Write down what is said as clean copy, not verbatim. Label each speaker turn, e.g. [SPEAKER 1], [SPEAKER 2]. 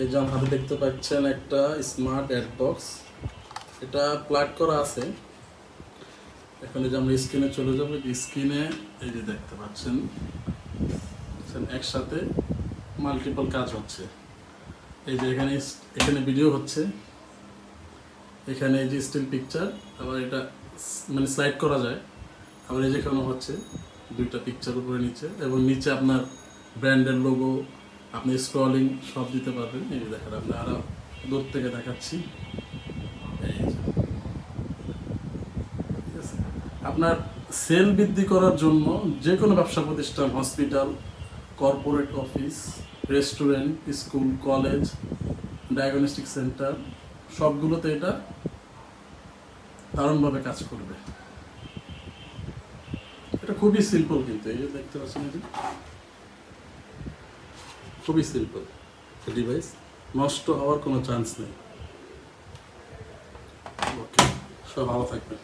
[SPEAKER 1] এই যে আমার হাতে দেখতে পাচ্ছেন একটা স্মার্ট অ্যাড বক্স, এটা প্লাগ করা আছে। এখন এই যে আমরা স্ক্রিনে চলে যাবো, স্ক্রিনে এই যে দেখতে পাচ্ছেন একসাথে মাল্টিপল কাজ হচ্ছে। এই যে এখানে ভিডিও হচ্ছে, এখানে এই যে স্টিল পিকচার, আবার এটা মানে স্লাইড করা যায়, আবার এই যেখানে হচ্ছে দুইটা পিকচার উপরে নিচে, এবং নিচে আপনার ব্র্যান্ডের লোগো, আপনি স্ক্রলিং সব দিতে পারবেন। এই যে দেখেন, আপনি আরো দূর থেকে দেখাচ্ছি। এই যে ঠিক আছে, আপনার সেল বৃদ্ধি করার জন্য যে কোনো ব্যবসা প্রতিষ্ঠান, hospital, corporate office, restaurant, school, college, diagnostic centre, সবগুলোতে এটা দারুণভাবে কাজ করবে। এটা খুবই সিম্পল, কিন্তু এই যে দেখতে পাচ্ছেন, এই যে খুবই সিম্পল ডিভাইস, নষ্ট হওয়ার কোনো চান্স নেই। ওকে, সব ভালো থাকবেন।